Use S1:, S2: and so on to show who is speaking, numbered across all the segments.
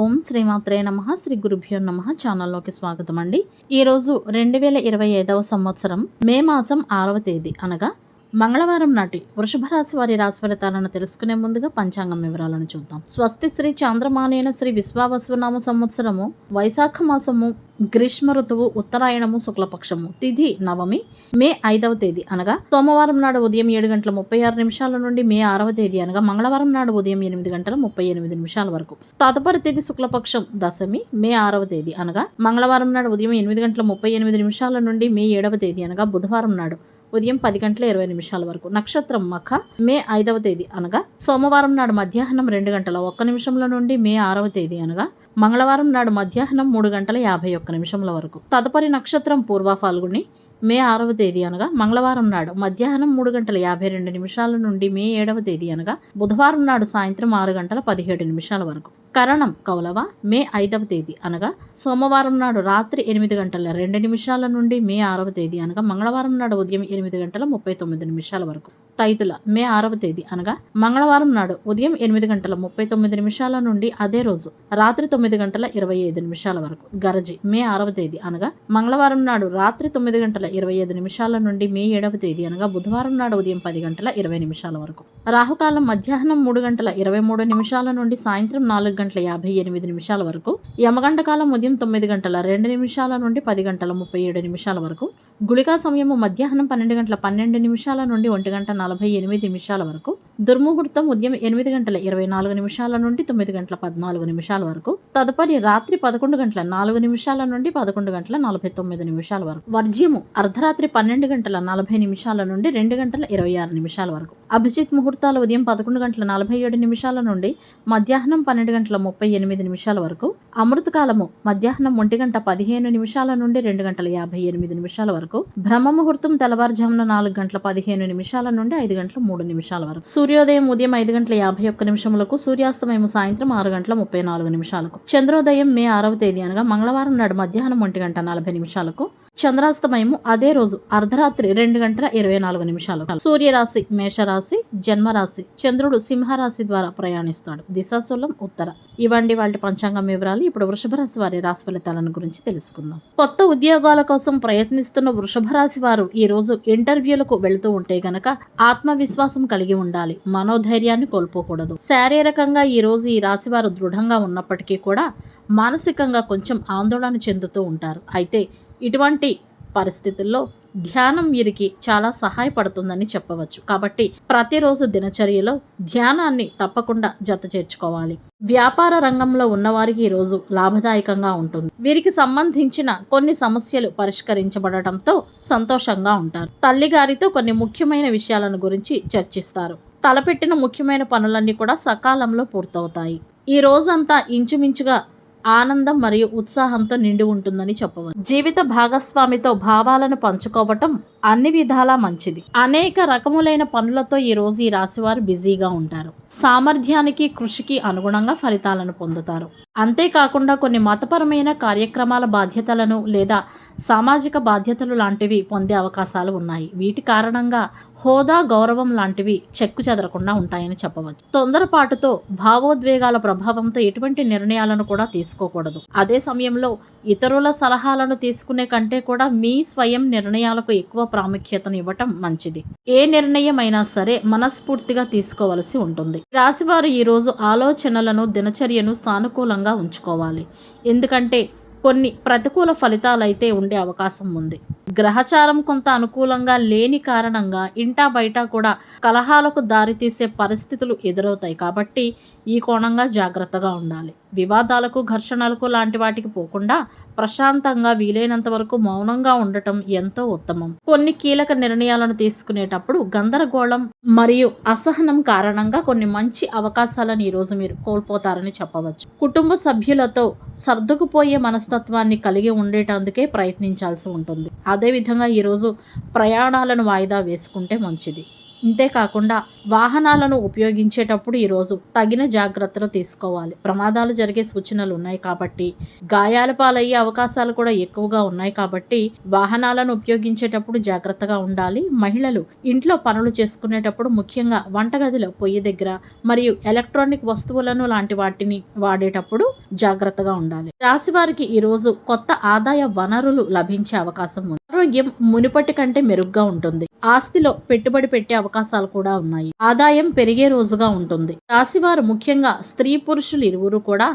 S1: ఓం శ్రీమాత్రే నమః. శ్రీ గురుభ్యో నమః. ఛానల్లోకి స్వాగతం అండి. ఈరోజు 2025వ సంవత్సరం మే మాసం 6వ తేదీ అనగా మంగళవారం నాటి వృషభ రాశి వారి రాశి ఫలితాలను తెలుసుకునే ముందుగా పంచాంగం వివరాలను చూద్దాం. స్వస్తి శ్రీ చాంద్రమానేన శ్రీ విశ్వావసునామ సంవత్సరము వైశాఖ మాసము గ్రీష్మ ఋతువు ఉత్తరాయణము శుక్లపక్షము తిథి నవమి మే 5వ తేదీ అనగా సోమవారం నాడు ఉదయం 7:36 నుండి మే 6వ తేదీ అనగా మంగళవారం నాడు ఉదయం 8:38 వరకు. తదుపరి తేదీ శుక్లపక్షం దశమి మే 6వ తేదీ అనగా మంగళవారం నాడు ఉదయం 8:38 నుండి మే 7వ తేదీ అనగా బుధవారం నాడు ఉదయం 10:20 వరకు. నక్షత్రం మఖ మే 5వ తేదీ అనగా సోమవారం నాడు మధ్యాహ్నం 2:01 నుండి మే 6వ తేదీ అనగా మంగళవారం నాడు మధ్యాహ్నం 3:51 వరకు. తదుపరి నక్షత్రం పూర్వ ఫాల్గుని మే 6వ తేదీ అనగా మంగళవారం నాడు మధ్యాహ్నం 3:52 నుండి మే 7వ తేదీ అనగా బుధవారం నాడు సాయంత్రం 6:17 వరకు. కరణం కౌలవ మే 5వ తేదీ అనగా సోమవారం నాడు రాత్రి 8:02 నుండి మే 6వ తేదీ అనగా మంగళవారం నాడు ఉదయం 8:39 వరకు. తైతుల మే 6వ తేదీ అనగా మంగళవారం నాడు ఉదయం 8:39 నుండి అదే రోజు రాత్రి 9:25 వరకు. గరజి మే 6వ తేదీ అనగా మంగళవారం నాడు రాత్రి 9:25 నుండి మే 7వ తేదీ అనగా బుధవారం నాడు ఉదయం 10:20 వరకు. రాహుకాలం మధ్యాహ్నం 3:23 నుండి సాయంత్రం 4:58 వరకు. యమగంట కాలం ఉదయం 9:02 నుండి 10:37 వరకు. గుళికా సమయము మధ్యాహ్నం 12:12 నుండి 1:48 వరకు. దుర్ముహూర్తం ఉదయం 8:24 నుండి 9:14 వరకు. తదుపరి రాత్రి 11:04 నుండి 11:49 వరకు. వర్జ్యము అర్ధరాత్రి 12:40 నుండి 2:26 వరకు. అభిజిత్ ముహూర్తాలు ఉదయం 11:47 నుండి మధ్యాహ్నం 12:38 వరకు. అమృతకాలము మధ్యాహ్నం 1:15 నుండి 2:58 వరకు. బ్రహ్మ ముహూర్తం తెల్లవారుజామున 4:15 నుండి 5:03 వరకు. సూర్యోదయం ఉదయం 5:51 సూర్యాస్తమయం సాయంత్రం 6:34. చంద్రోదయం మే 6వ తేదీ అనగా మంగళవారం నాడు మధ్యాహ్నం 1:40 చంద్రాస్తమయము అదే రోజు అర్ధరాత్రి 2:24. సూర్యరాశి మేషరాశి జన్మరాశి. చంద్రుడు సింహరాశి ద్వారా ప్రయాణిస్తాడు. దిశాశూలం ఉత్తర. ఇవండి వాటి పంచాంగం వివరాలు. ఇప్పుడు వృషభ రాశి వారి రాశి ఫలితాలను గురించి తెలుసుకుందాం. కొత్త ఉద్యోగాల కోసం ప్రయత్నిస్తున్న వృషభ రాశి వారు ఈ రోజు ఇంటర్వ్యూలకు వెళుతూ ఉంటే గనక ఆత్మవిశ్వాసం కలిగి ఉండాలి. మనోధైర్యాన్ని కోల్పోకూడదు. శారీరకంగా ఈ రోజు ఈ రాశి వారు దృఢంగా ఉన్నప్పటికీ కూడా మానసికంగా కొంచెం ఆందోళన చెందుతూ ఉంటారు. అయితే ఇటువంటి పరిస్థితుల్లో ధ్యానం వీరికి చాలా సహాయపడుతుందని చెప్పవచ్చు. కాబట్టి ప్రతిరోజు దినచర్యలో ధ్యానాన్ని తప్పకుండా జత చేర్చుకోవాలి. వ్యాపార రంగంలో ఉన్నవారికి ఈరోజు లాభదాయకంగా ఉంటుంది. వీరికి సంబంధించిన కొన్ని సమస్యలు పరిష్కరించబడటంతో సంతోషంగా ఉంటారు. తల్లిగారితో కొన్ని ముఖ్యమైన విషయాలను గురించి చర్చిస్తారు. తలపెట్టిన ముఖ్యమైన పనులన్నీ కూడా సకాలంలో పూర్తవుతాయి. ఈ రోజంతా ఇంచుమించుగా ఆనందం మరియు ఉత్సాహంతో నిండి ఉంటుందని చెప్పవచ్చు. జీవిత భాగస్వామితో భావాలను పంచుకోవటం అన్ని విధాలా మంచిది. అనేక రకములైన పనులతో ఈ రోజు ఈ రాశివారు బిజీగా ఉంటారు. సామర్థ్యానికి కృషికి అనుగుణంగా ఫలితాలను పొందుతారు. అంతేకాకుండా కొన్ని మతపరమైన కార్యక్రమాల బాధ్యతలను లేదా సామాజిక బాధ్యతలు లాంటివి పొందే అవకాశాలు ఉన్నాయి. వీటి కారణంగా హోదా గౌరవం లాంటివి చెక్కు చెదరకుండా ఉంటాయని చెప్పవచ్చు. తొందరపాటుతో భావోద్వేగాల ప్రభావంతో ఎటువంటి నిర్ణయాలను కూడా తీసుకోకూడదు. అదే సమయంలో ఇతరుల సలహాలను తీసుకునే కంటే కూడా మీ స్వయం నిర్ణయాలకు ఎక్కువ ప్రాముఖ్యతను ఇవ్వటం మంచిది. ఏ నిర్ణయం అయినా సరే మనస్ఫూర్తిగా తీసుకోవలసి ఉంటుంది. రాశివారు ఈరోజు ఆలోచనలను దినచర్యను సానుకూలంగా ఉంచుకోవాలి. ఎందుకంటే కొన్ని ప్రతికూల ఫలితాలైతే ఉండే అవకాశం ఉంది. గ్రహచారం కొంత అనుకూలంగా లేని కారణంగా ఇంటా బయట కూడా కలహాలకు దారితీసే పరిస్థితులు ఎదురవుతాయి. కాబట్టి ఈ కోణంగా జాగ్రత్తగా ఉండాలి. వివాదాలకు ఘర్షణలకు లాంటి వాటికి పోకుండా ప్రశాంతంగా వీలైనంత వరకు మౌనంగా ఉండటం ఎంతో ఉత్తమం. కొన్ని కీలక నిర్ణయాలను తీసుకునేటప్పుడు గందరగోళం మరియు అసహనం కారణంగా కొన్ని మంచి అవకాశాలను ఈరోజు మీరు కోల్పోతారని చెప్పవచ్చు. కుటుంబ సభ్యులతో సర్దుకుపోయే మనస్తత్వాన్ని కలిగి ఉండేటందుకే ప్రయత్నించాల్సి ఉంటుంది. అదేవిధంగా ఈరోజు ప్రయాణాలను వాయిదా వేసుకుంటే మంచిది. ఇంతేకాకుండా వాహనాలను ఉపయోగించేటప్పుడు ఈరోజు తగిన జాగ్రత్తలు తీసుకోవాలి. ప్రమాదాలు జరిగే సూచనలు ఉన్నాయి కాబట్టి, గాయాల పాలయ్యే అవకాశాలు కూడా ఎక్కువగా ఉన్నాయి కాబట్టి వాహనాలను ఉపయోగించేటప్పుడు జాగ్రత్తగా ఉండాలి. మహిళలు ఇంట్లో పనులు చేసుకునేటప్పుడు ముఖ్యంగా వంటగదిలో పొయ్యి దగ్గర మరియు ఎలక్ట్రానిక్ వస్తువులను లాంటి వాటిని వాడేటప్పుడు జాగ్రత్తగా ఉండాలి. రాశి వారికి ఈరోజు కొత్త ఆదాయ వనరులు లభించే అవకాశం ఉంది. ఆరోగ్యం మునుపటి కంటే మెరుగ్గా ఉంటుంది. ఆస్తిలో పెట్టుబడి పెట్టే అవకాశాలు కూడా ఉన్నాయి. ఆదాయం పెరిగే రోజుగా ఉంటుంది. రాశివారు ముఖ్యంగా స్త్రీ పురుషులు ఇరువురు కూడా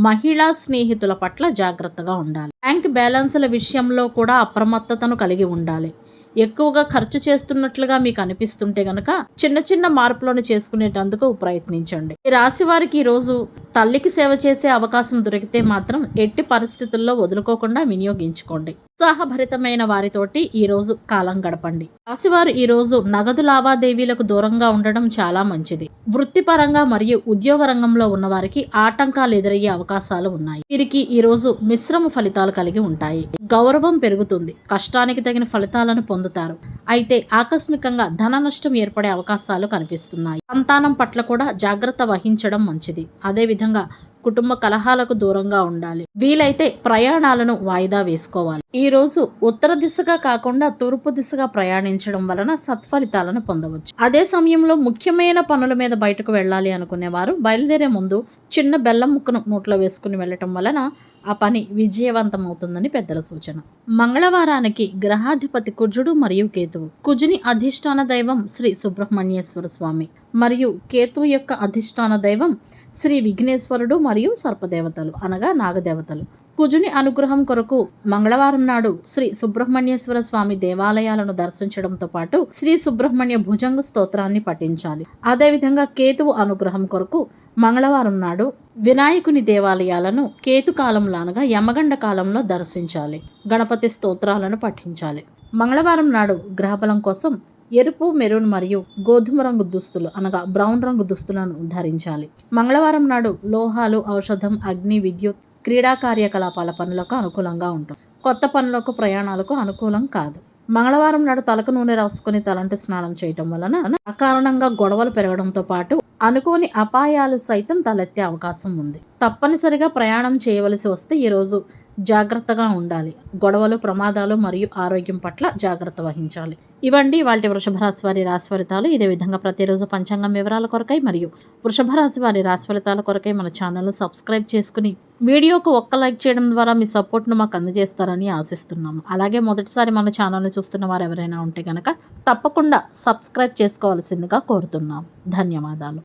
S1: మహిళా స్నేహితుల పట్ల జాగ్రత్తగా ఉండాలి. బ్యాంక్ బ్యాలెన్స్ల విషయంలో కూడా అప్రమత్తతను కలిగి ఉండాలి. ఎక్కువగా ఖర్చు చేస్తున్నట్లుగా మీకు అనిపిస్తుంటే గనక చిన్న చిన్న మార్పులను చేసుకునేటందుకు ప్రయత్నించండి. ఈ రాశి వారికి ఈరోజు తల్లికి సేవ చేసే అవకాశం దొరికితే మాత్రం ఎట్టి పరిస్థితుల్లో వదులుకోకుండా వినియోగించుకోండి. ఉత్సాహభరితమైన వారితోటి ఈరోజు కాలం గడపండి. రాశివారు ఈరోజు నగదు లావాదేవీలకు దూరంగా ఉండడం చాలా మంచిది. వృత్తిపరంగా మరియు ఉద్యోగ రంగంలో ఉన్న వారికి ఆటంకాలు ఎదురయ్యే అవకాశాలు ఉన్నాయి. వీరికి ఈరోజు మిశ్రమ ఫలితాలు కలిగి ఉంటాయి. గౌరవం పెరుగుతుంది. కష్టానికి తగిన ఫలితాలను పొందుతారు. అయితే ఆకస్మికంగా ధన నష్టం ఏర్పడే అవకాశాలు కనిపిస్తున్నాయి. సంతానం పట్ల కూడా జాగ్రత్త వహించడం మంచిది. అదేవిధంగా కుటుంబ కలహాలకు దూరంగా ఉండాలి. వీలైతే ప్రయాణాలను వాయిదా వేసుకోవాలి. ఈ రోజు ఉత్తర దిశగా కాకుండా తూర్పు దిశగా ప్రయాణించడం వలన సత్ఫలితాలను పొందవచ్చు. అదే సమయంలో ముఖ్యమైన పనుల మీద బయటకు వెళ్ళాలి అనుకునేవారు బయలుదేరే ముందు చిన్న బెల్లం ముక్కను నోట్లో వేసుకుని వెళ్ళటం వలన ఆ పని విజయవంతమవుతుందని పెద్దల సూచన. మంగళవారానికి గ్రహాధిపతి కుజుడు మరియు కేతువు. కుజుని అధిష్టాన దైవం శ్రీ సుబ్రహ్మణ్యేశ్వర స్వామి మరియు కేతువు యొక్క అధిష్టాన దైవం శ్రీ విఘ్నేశ్వరుడు మరియు సర్పదేవతలు అనగా నాగదేవతలు. కుజుని అనుగ్రహం కొరకు మంగళవారం నాడు శ్రీ సుబ్రహ్మణ్యేశ్వర స్వామి దేవాలయాలను దర్శించడంతో పాటు శ్రీ సుబ్రహ్మణ్య భుజంగ స్తోత్రాన్ని పఠించాలి. అదేవిధంగా కేతువు అనుగ్రహం కొరకు మంగళవారం నాడు వినాయకుని దేవాలయాలను కేతు కాలంలో అనగా యమగండ కాలంలో దర్శించాలి. గణపతి స్తోత్రాలను పఠించాలి. మంగళవారం నాడు గ్రహబలం కోసం ఎరుపు, మెరూన్ మరియు గోధుమ రంగు దుస్తులు అనగా బ్రౌన్ రంగు దుస్తులను ధరించాలి. మంగళవారం నాడు లోహాలు, ఔషధం, అగ్ని, విద్యుత్, క్రీడా కార్యకలాపాల పనులకు అనుకూలంగా ఉంటుంది. కొత్త పనులకు, ప్రయాణాలకు అనుకూలం కాదు. మంగళవారం నాడు తలకు నూనె రాసుకుని తలంటు స్నానం చేయటం వలన అకారణంగా గొడవలు పెరగడంతో పాటు అనుకోని అపాయాలు సైతం తలెత్తే అవకాశం ఉంది. తప్పనిసరిగా ప్రయాణం చేయవలసి వస్తే ఈరోజు జాగ్రత్తగా ఉండాలి. గొడవలు, ప్రమాదాలు మరియు ఆరోగ్యం పట్ల జాగ్రత్త వహించాలి. ఇవండి వాటి వృషభ రాశి వారి రాశి ఫలితాలు. ఇదే విధంగా ప్రతిరోజు పంచాంగం వివరాల కొరకై మరియు వృషభ రాశి వారి రాశి ఫలితాల కొరకై మన ఛానల్ను సబ్స్క్రైబ్ చేసుకుని వీడియోకు ఒక్క లైక్ చేయడం ద్వారా మీ సపోర్ట్ను మాకు అందజేస్తారని ఆశిస్తున్నాము. అలాగే మొదటిసారి మన ఛానల్ను చూస్తున్న వారు ఎవరైనా ఉంటే కనుక తప్పకుండా సబ్స్క్రైబ్ చేసుకోవాల్సిందిగా కోరుతున్నాం. ధన్యవాదాలు.